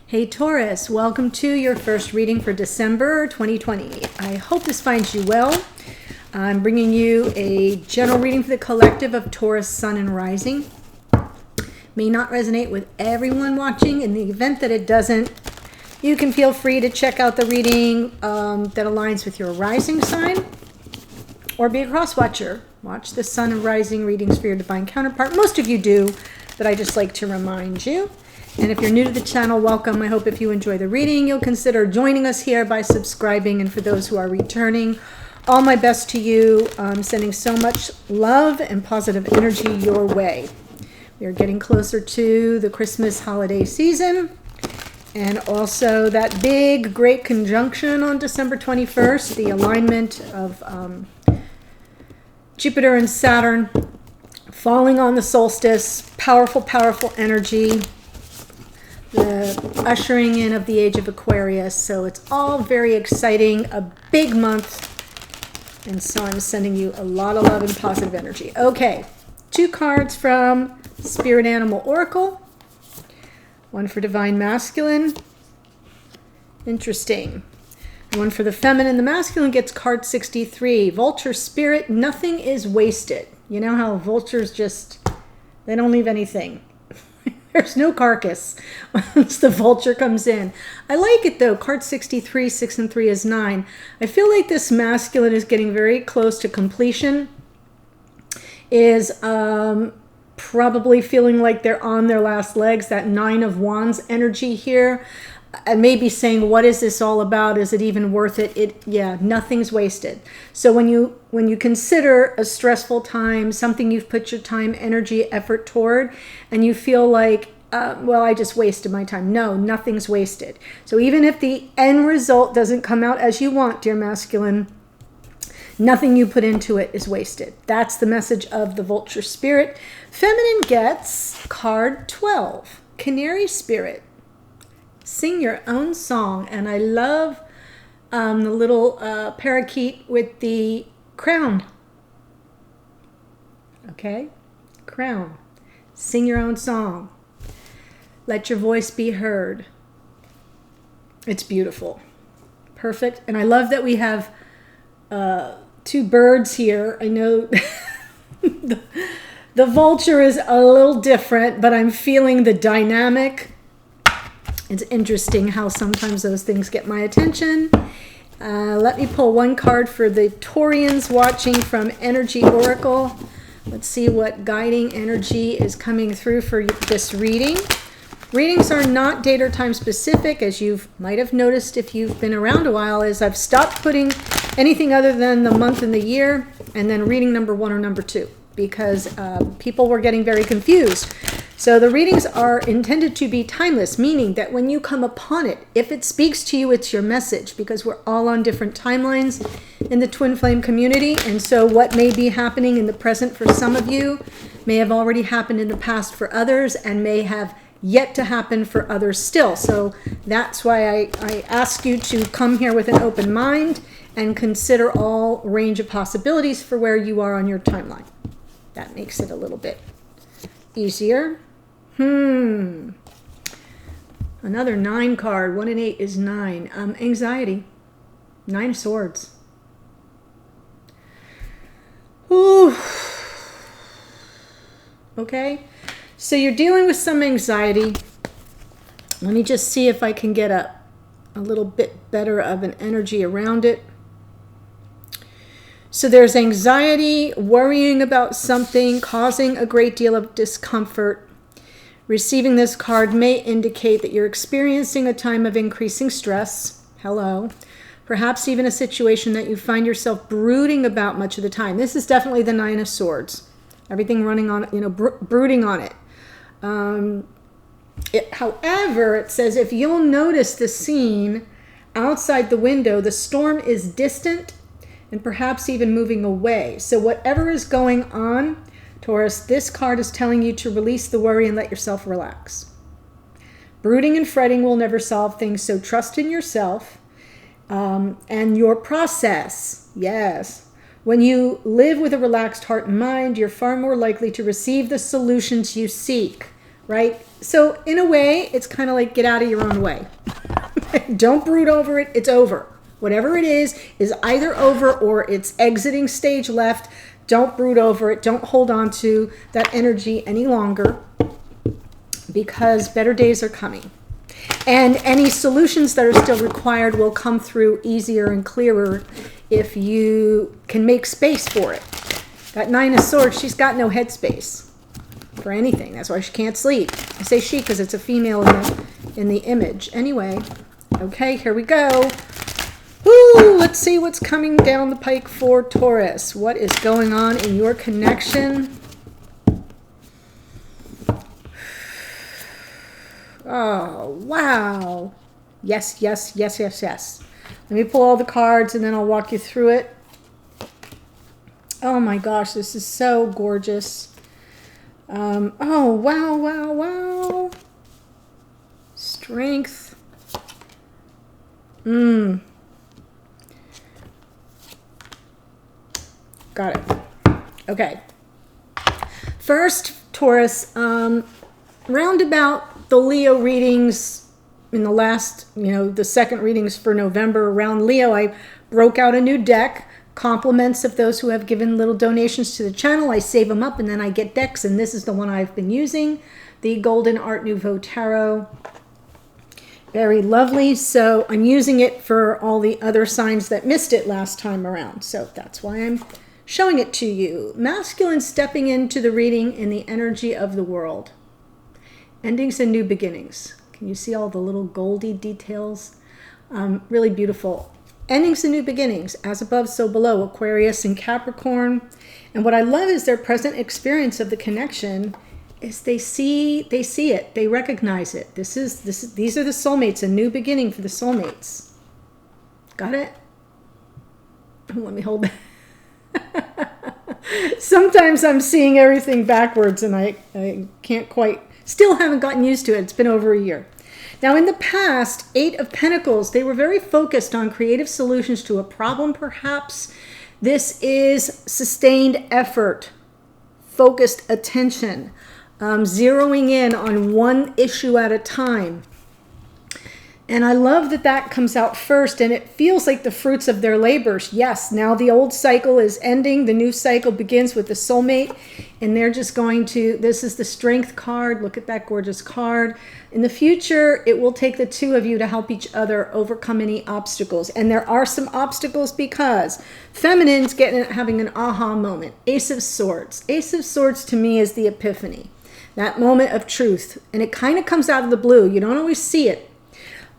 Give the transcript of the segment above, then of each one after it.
Hey Taurus, welcome to your first reading for December 2020. I hope this finds you well. I'm bringing you a general reading for the collective of Taurus, Sun, and Rising. May not resonate with everyone watching. In the event that it doesn't, you can feel free to check out the reading that aligns with your rising sign, or be a cross-watcher. Watch the Sun and Rising readings for your divine counterpart. Most of you do, but I just like to remind you. And if you're new to the channel, welcome. I hope if you enjoy the reading, you'll consider joining us here by subscribing. And for those who are returning, all my best to you. I'm sending so much love and positive energy your way. We are getting closer to the Christmas holiday season, and also that big, great conjunction on December 21st, the alignment of Jupiter and Saturn falling on the solstice. Powerful, powerful energy. The ushering in of the age of Aquarius. So it's all very exciting, a big month. And so I'm sending you a lot of love and positive energy. Okay, 2 cards from Spirit Animal Oracle. One for Divine Masculine. Interesting. One for the Feminine. The Masculine gets card 63. Vulture Spirit, nothing is wasted. You know how vultures just, they don't leave anything. There's no carcass once the vulture comes in. I like it though. Card 63, 6 and 3 is 9. I feel like this masculine is getting very close to completion. Is probably feeling like they're on their last legs. That 9 of Wands energy here. And maybe saying, what is this all about? Is it even worth it? Yeah, nothing's wasted. So when you consider a stressful time, something you've put your time, energy, effort toward, and you feel like, well, I just wasted my time. No, nothing's wasted. So even if the end result doesn't come out as you want, dear masculine, nothing you put into it is wasted. That's the message of the vulture spirit. Feminine gets card 12, Canary Spirit. Sing your own song. And I love the little parakeet with the crown. Okay? Crown. Sing your own song. Let your voice be heard. It's beautiful. Perfect. And I love that we have 2 birds here. I know the vulture is a little different, but I'm feeling the dynamic. It's interesting how sometimes those things get my attention. Let me pull 1 card for the Taurians watching from Energy Oracle. Let's see what guiding energy is coming through for this reading. Readings are not date or time specific, as you might have noticed if you've been around a while, is I've stopped putting anything other than the month and the year, and then reading number 1 or number 2, because people were getting very confused. So the readings are intended to be timeless, meaning that when you come upon it, if it speaks to you, it's your message, because we're all on different timelines in the twin flame community. And so what may be happening in the present for some of you may have already happened in the past for others, and may have yet to happen for others still. So that's why I ask you to come here with an open mind and consider all range of possibilities for where you are on your timeline. That makes it a little bit easier. Another 9 card. 1 and 8 is 9. Anxiety. 9 of Swords. Ooh. Okay. So you're dealing with some anxiety. Let me just see if I can get a little bit better of an energy around it. So there's anxiety, worrying about something, causing a great deal of discomfort. Receiving this card may indicate that you're experiencing a time of increasing stress. Hello. Perhaps even a situation that you find yourself brooding about much of the time. This is definitely the 9 of Swords. Everything running on it, brooding on it. However, it says if you'll notice the scene outside the window, the storm is distant and perhaps even moving away. So whatever is going on, Taurus, this card is telling you to release the worry and let yourself relax. Brooding and fretting will never solve things, so trust in yourself and your process. Yes. When you live with a relaxed heart and mind, you're far more likely to receive the solutions you seek. right? So in a way, it's kind of like get out of your own way. Don't brood over it. It's over. Whatever it is either over or it's exiting stage left. Don't brood over it. Don't hold on to that energy any longer, because better days are coming. And any solutions that are still required will come through easier and clearer if you can make space for it. That Nine of Swords, she's got no headspace for anything. That's why she can't sleep. I say she because it's a female in the image. Anyway, okay, here we go. Woo, let's see what's coming down the pike for Taurus. What is going on in your connection? Oh, wow. Yes, yes, yes, yes, yes. Let me pull all the cards and then I'll walk you through it. Oh my gosh, this is so gorgeous. Oh, wow, wow, wow. Strength. Got it. Okay. First, Taurus, round about the Leo readings in the last, the second readings for November around Leo, I broke out a new deck, compliments of those who have given little donations to the channel. I save them up and then I get decks, and this is the one I've been using, the Golden Art Nouveau Tarot. Very lovely. So I'm using it for all the other signs that missed it last time around. So that's why I'm showing it to you. Masculine stepping into the reading in the energy of the world. Endings and new beginnings. Can you see all the little goldy details? Really beautiful. Endings and new beginnings, as above, so below, Aquarius and Capricorn. And what I love is their present experience of the connection is they see it, they recognize it. These are the soulmates, a new beginning for the soulmates. Got it? Let me hold that. Sometimes I'm seeing everything backwards and I can't quite, still haven't gotten used to it. It's been over a year. Now in the past, Eight of Pentacles, they were very focused on creative solutions to a problem perhaps. This is sustained effort, focused attention, zeroing in on one issue at a time. And I love that that comes out first, and it feels like the fruits of their labors. Yes, now the old cycle is ending. The new cycle begins with the soulmate, and they're just going to, this is the Strength card. Look at that gorgeous card. In the future, it will take the two of you to help each other overcome any obstacles. And there are some obstacles because feminine's having an aha moment. Ace of Swords. Ace of Swords to me is the epiphany, that moment of truth. And it kind of comes out of the blue. You don't always see it.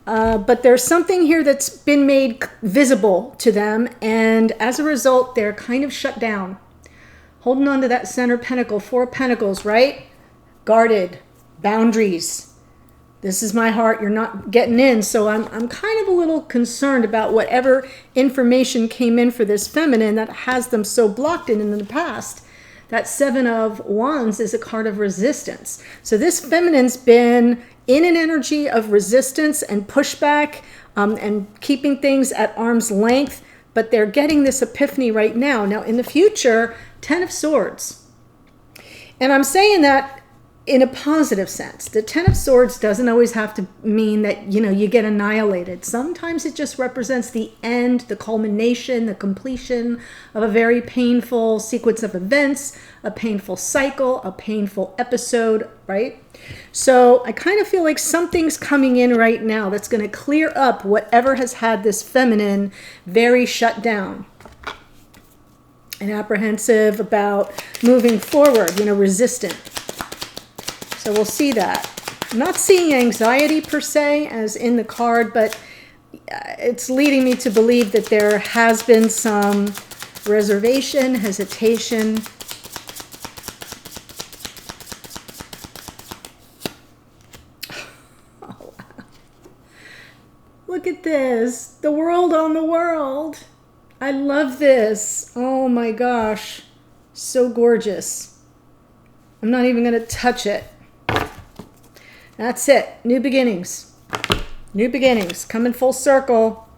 But there's something here that's been made visible to them, and as a result, they're kind of shut down. Holding on to that center pentacle, Four of Pentacles, right? Guarded, boundaries. This is my heart, you're not getting in. So I'm kind of a little concerned about whatever information came in for this feminine that has them so blocked in the past. That Seven of Wands is a card of resistance. So this feminine's been in an energy of resistance and pushback and keeping things at arm's length, but they're getting this epiphany right now. Now in the future, Ten of Swords. And I'm saying that in a positive sense. The Ten of Swords doesn't always have to mean that, you get annihilated. Sometimes it just represents the end, the culmination, the completion of a very painful sequence of events, a painful cycle, a painful episode, right? So I kind of feel like something's coming in right now that's going to clear up whatever has had this feminine very shut down and apprehensive about moving forward, resistant. So we'll see that. I'm not seeing anxiety per se as in the card, but it's leading me to believe that there has been some reservation, hesitation. Oh, wow. Look at this. The world on the world. I love this. Oh my gosh. So gorgeous. I'm not even going to touch it. That's it. New beginnings. New beginnings. Coming full circle.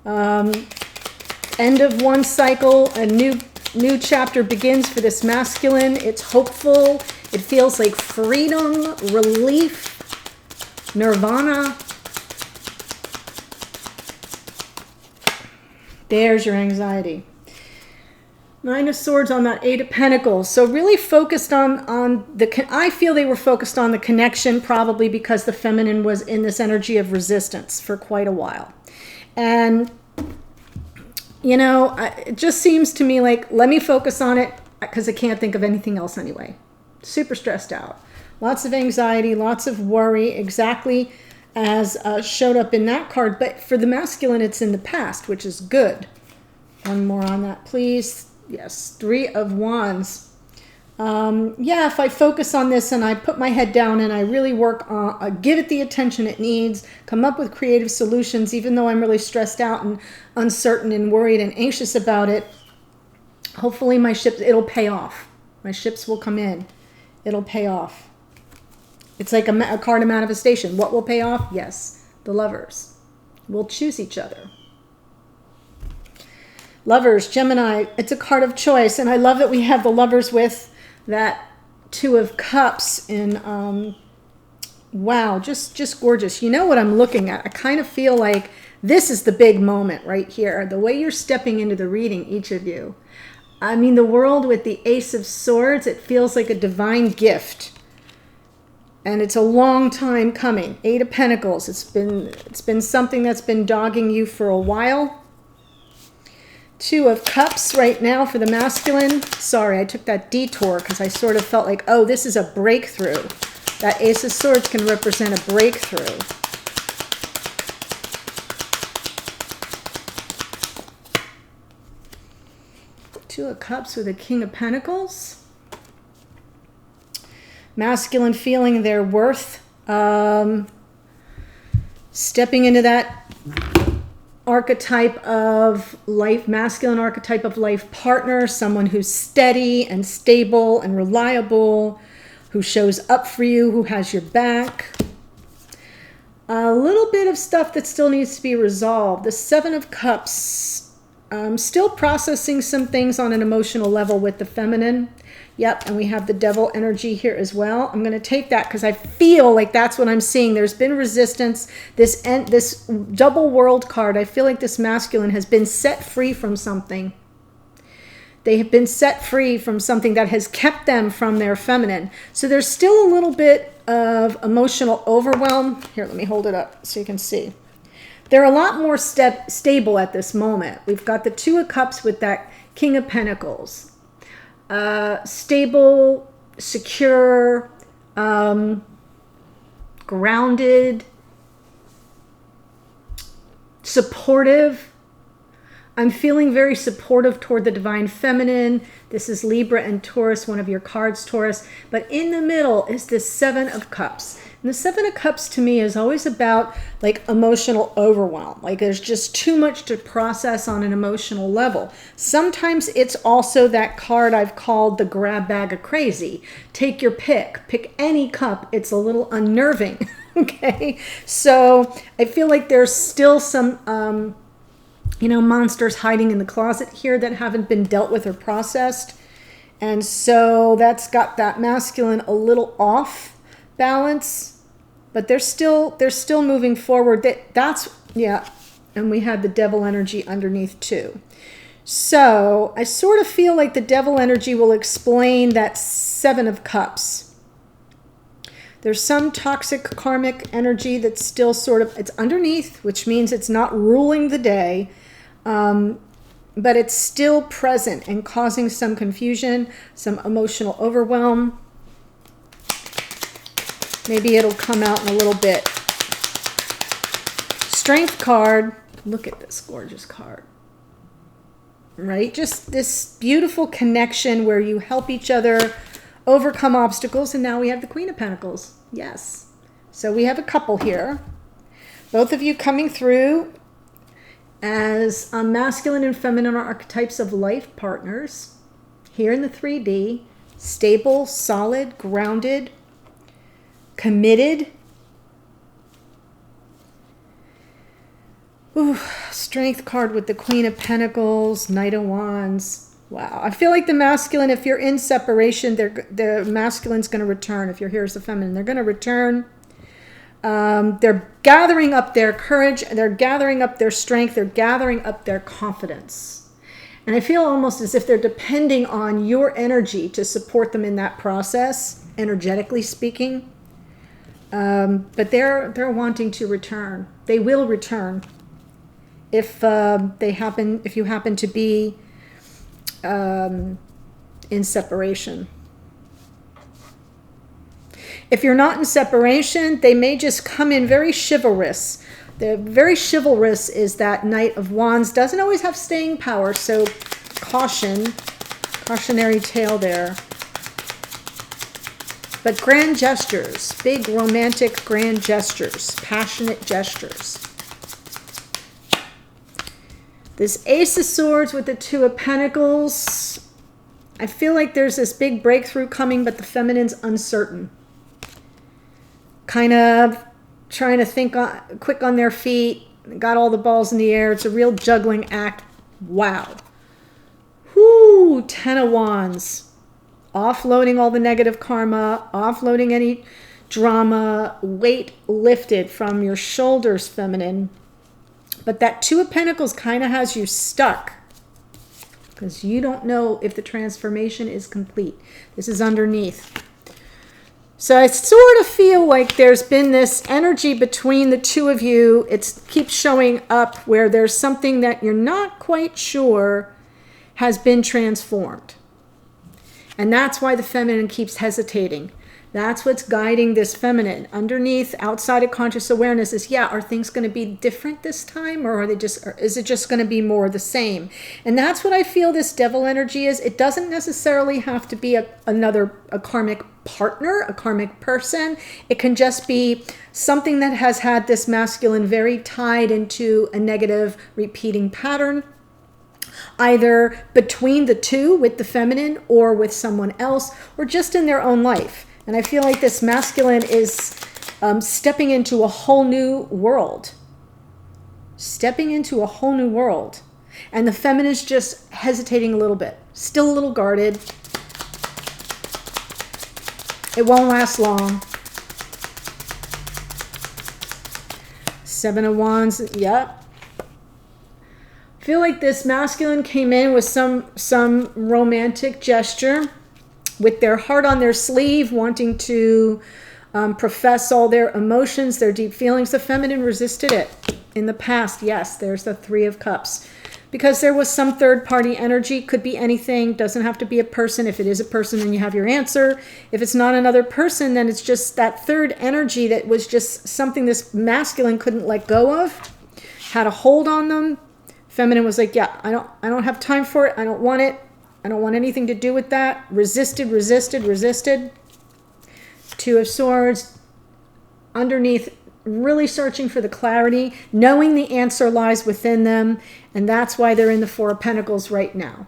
End of one cycle. A new chapter begins for this masculine. It's hopeful. It feels like freedom, relief, nirvana. There's your anxiety. Nine of Swords on that Eight of Pentacles. So really focused on I feel they were focused on the connection, probably because the feminine was in this energy of resistance for quite a while. And, you know, it just seems to me like, let me focus on it because I can't think of anything else anyway. Super stressed out. Lots of anxiety, lots of worry, exactly as showed up in that card. But for the masculine, it's in the past, which is good. One more on that, please. Yes, Three of Wands. Yeah, if I focus on this and I put my head down and I really work on, give it the attention it needs, come up with creative solutions, even though I'm really stressed out and uncertain and worried and anxious about it, hopefully my ships, it'll pay off. My ships will come in. It'll pay off. It's like a card of manifestation. What will pay off? Yes, the lovers will choose each other. Lovers, Gemini, it's a card of choice. And I love that we have the lovers with that Two of Cups. And wow, just gorgeous. You know what I'm looking at? I kind of feel like this is the big moment right here. The way you're stepping into the reading, each of you. I mean, the world with the Ace of Swords, it feels like a divine gift. And it's a long time coming. Eight of Pentacles. It's been something that's been dogging you for a while. Two of Cups right now for the masculine. Sorry, I took that detour because I sort of felt like, oh, this is a breakthrough. That Ace of Swords can represent a breakthrough. Two of Cups with a King of Pentacles. Masculine feeling their worth. Stepping into that archetype of life, masculine archetype of life partner, someone who's steady and stable and reliable, who shows up for you, who has your back. A little bit of stuff that still needs to be resolved. The Seven of Cups, still processing some things on an emotional level with the feminine. Yep, and we have the Devil energy here as well. I'm going to take that because I feel like that's what I'm seeing. There's been resistance. This double world card, I feel like this masculine has been set free from something. They have been set free from something that has kept them from their feminine. So there's still a little bit of emotional overwhelm. Here, let me hold it up so you can see. They're a lot more stable at this moment. We've got the Two of Cups with that King of Pentacles. Stable, secure, grounded, supportive. I'm feeling very supportive toward the divine feminine. This is Libra and Taurus, one of your cards, Taurus. But in the middle is this Seven of Cups. And the Seven of Cups to me is always about like emotional overwhelm. Like there's just too much to process on an emotional level. Sometimes it's also that card I've called the grab bag of crazy. Take your pick. Pick any cup. It's a little unnerving. Okay. So I feel like there's still some, monsters hiding in the closet here that haven't been dealt with or processed. And so that's got that masculine a little off balance, but they're still moving forward. And we had the Devil energy underneath too. So I sort of feel like the Devil energy will explain that Seven of Cups. There's some toxic karmic energy that's still it's underneath, which means it's not ruling the day, but it's still present and causing some confusion, some emotional overwhelm. Maybe it'll come out in a little bit. Strength card. Look at this gorgeous card. Right? Just this beautiful connection where you help each other overcome obstacles. And now we have the Queen of Pentacles. Yes. So we have a couple here. Both of you coming through as masculine and feminine archetypes of life partners. Here in the 3D. Stable, solid, grounded, committed. Ooh, Strength card with the Queen of Pentacles, Knight of Wands. Wow. I feel like the masculine, if you're in separation, the masculine's going to return. If you're here as the feminine, they're going to return. They're gathering up their courage. They're gathering up their strength. They're gathering up their confidence. And I feel almost as if they're depending on your energy to support them in that process, energetically speaking. But they're wanting to return. They will return if you happen to be in separation. If you're not in separation, they may just come in very chivalrous. The very chivalrous is that Knight of Wands. Doesn't always have staying power, so cautionary tale there. But grand gestures, big romantic grand gestures, passionate gestures. This Ace of Swords with the Two of Pentacles. I feel like there's this big breakthrough coming, but the feminine's uncertain. Kind of trying to think quick on their feet. Got all the balls in the air. It's a real juggling act. Wow. Whoo, Ten of Wands. Offloading all the negative karma. Offloading any drama. Weight lifted from your shoulders, feminine. But that Two of Pentacles kind of has you stuck. Because you don't know if the transformation is complete. This is underneath. So I sort of feel like there's been this energy between the two of you. It keeps showing up where there's something that you're not quite sure has been transformed. And that's why the feminine keeps hesitating. That's what's guiding this feminine. Underneath, outside of conscious awareness is, yeah, are things going to be different this time? Or is it just going to be more the same? And that's what I feel this devil energy is. It doesn't necessarily have to be a karmic partner, a karmic person. It can just be something that has had this masculine very tied into a negative repeating pattern, either between the two with the feminine or with someone else, or just in their own life. And I feel like this masculine is stepping into a whole new world. Stepping into a whole new world. And the feminine is just hesitating a little bit. Still a little guarded. It won't last long. Seven of Wands. Yep. I feel like this masculine came in with some romantic gesture, with their heart on their sleeve, wanting to profess all their emotions, their deep feelings. The feminine resisted it in the past. Yes, there's the Three of Cups. Because there was some third-party energy. Could be anything. Doesn't have to be a person. If it is a person, then you have your answer. If it's not another person, then it's just that third energy that was just something this masculine couldn't let go of. Had a hold on them. Feminine was like, yeah, I don't have time for it. I don't want it. I don't want anything to do with that. Resisted. Two of Swords. Underneath, really searching for the clarity, knowing the answer lies within them, and that's why they're in the Four of Pentacles right now.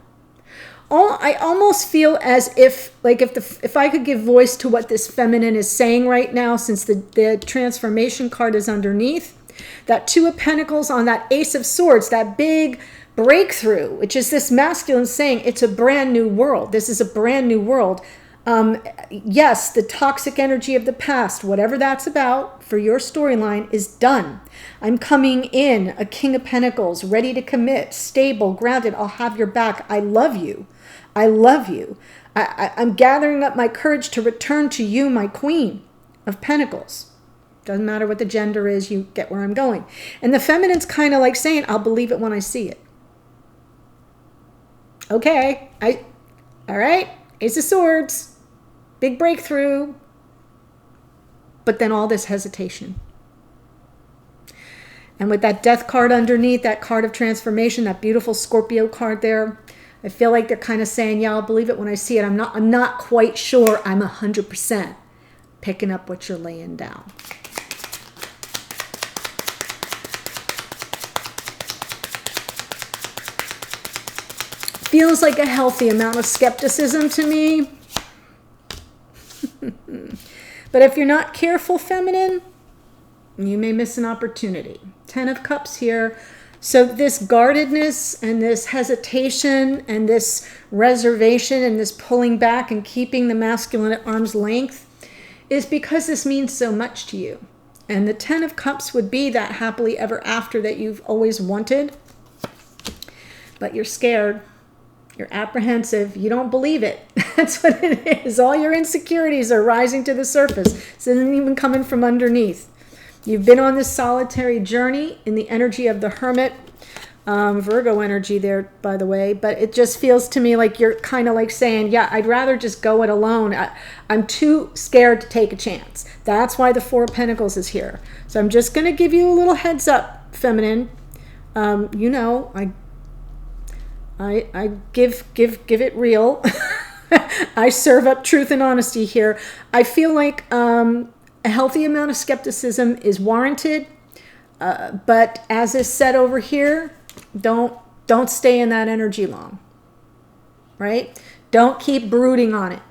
I almost feel as if, like, if I could give voice to what this feminine is saying right now, since the transformation card is underneath, that Two of Pentacles on that Ace of Swords, that big breakthrough, which is this masculine saying it's a brand new world. This is a brand new world. Yes, the toxic energy of the past, whatever that's about for your storyline, is done. I'm coming in, a King of Pentacles, ready to commit, stable, grounded. I'll have your back. I love you. I love you. I'm gathering up my courage to return to you, my Queen of Pentacles. Doesn't matter what the gender is, you get where I'm going. And the feminine's kind of like saying, I'll believe it when I see it. Okay, all right, Ace of Swords, big breakthrough, but then all this hesitation. And with that Death card underneath, that card of transformation, that beautiful Scorpio card there, I feel like they're kind of saying, yeah, I'll believe it when I see it. I'm not quite sure I'm 100% picking up what you're laying down. Feels like a healthy amount of skepticism to me. But if you're not careful, feminine, you may miss an opportunity. 10 of Cups here. So this guardedness and this hesitation and this reservation and this pulling back and keeping the masculine at arm's length is because this means so much to you. And the 10 of Cups would be that happily ever after that you've always wanted. But you're scared. You're apprehensive. You don't believe it. That's what it is. All your insecurities are rising to the surface. It isn't even coming from underneath. You've been on this solitary journey in the energy of the Hermit. Virgo energy there, by the way. But it just feels to me like you're kind of like saying, yeah, I'd rather just go it alone. I'm too scared to take a chance. That's why the Four of Pentacles is here. So I'm just going to give you a little heads up, feminine. You know, I give it real. I serve up truth and honesty here. I feel like a healthy amount of skepticism is warranted. But as is said over here, don't stay in that energy long. Right? Don't keep brooding on it.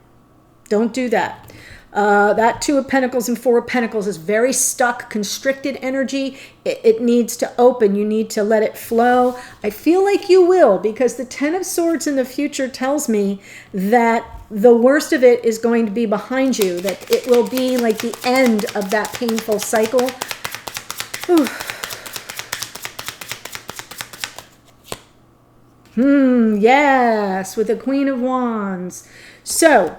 Don't do that. That Two of Pentacles and Four of Pentacles is very stuck, constricted energy. It needs to open. You need to let it flow. I feel like you will, because the 10 of Swords in the future tells me that the worst of it is going to be behind you, that it will be like the end of that painful cycle. Whew. Yes, with the Queen of Wands. So,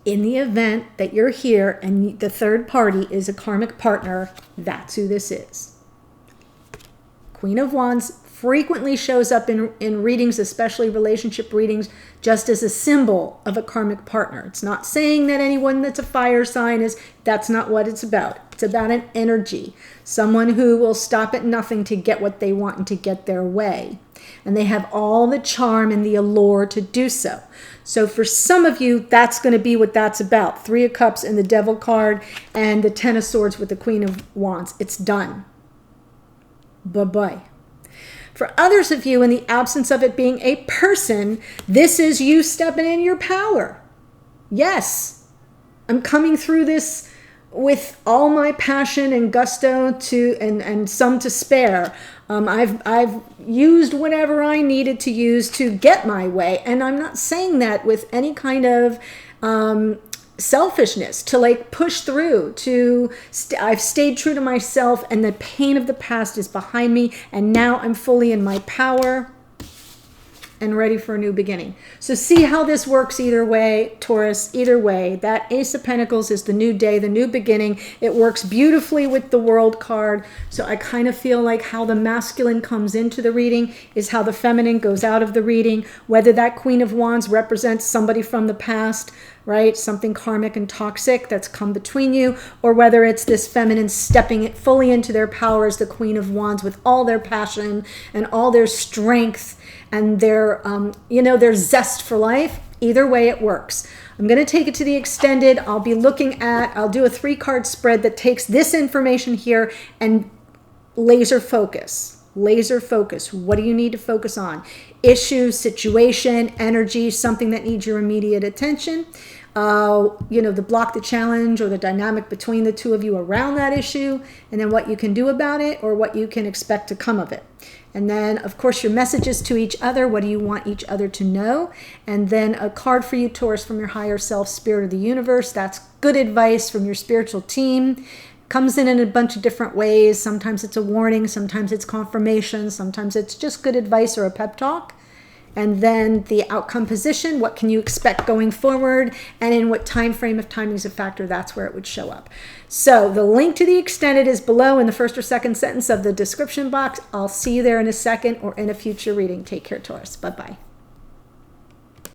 in the event that you're here and the third party is a karmic partner, that's who this is. Queen of Wands frequently shows up in readings, especially relationship readings, just as a symbol of a karmic partner. It's not saying that anyone that's a fire sign is, that's not what it's about. It's about an energy. Someone who will stop at nothing to get what they want and to get their way. And they have all the charm and the allure to do so. So for some of you, that's going to be what that's about. 3 of Cups and the Devil card and the 10 of Swords with the Queen of Wands. It's done. Bye-bye. For others of you, in the absence of it being a person, this is you stepping in your power. Yes, I'm coming through this with all my passion and gusto and some to spare. I've used whatever I needed to use to get my way, and I'm not saying that with any kind of selfishness, to like push through, I've stayed true to myself, and the pain of the past is behind me, and now I'm fully in my power and ready for a new beginning. So see how this works either way, Taurus, either way. That Ace of Pentacles is the new day, the new beginning. It works beautifully with the World card. So I kind of feel like how the masculine comes into the reading is how the feminine goes out of the reading. Whether that Queen of Wands represents somebody from the past, right? Something karmic and toxic that's come between you, or whether it's this feminine stepping it fully into their power as the Queen of Wands with all their passion and all their strength and their, their zest for life. Either way, it works. I'm going to take it to the extended. I'll do a 3-card spread that takes this information here and laser focus. Laser focus. What do you need to focus on? Issue, situation, energy, something that needs your immediate attention. The block, the challenge, or the dynamic between the two of you around that issue, and then what you can do about it or what you can expect to come of it. And then, of course, your messages to each other. What do you want each other to know? And then a card for you, Taurus, from your higher self, spirit of the universe. That's good advice from your spiritual team. Comes in a bunch of different ways. Sometimes it's a warning. Sometimes it's confirmation. Sometimes it's just good advice or a pep talk. And then the outcome position, what can you expect going forward, and in what time frame, if timing is a factor, that's where it would show up. So the link to the extended is below in the first or second sentence of the description box. I'll see you there in a second or in a future reading. Take care, Taurus. Bye-bye.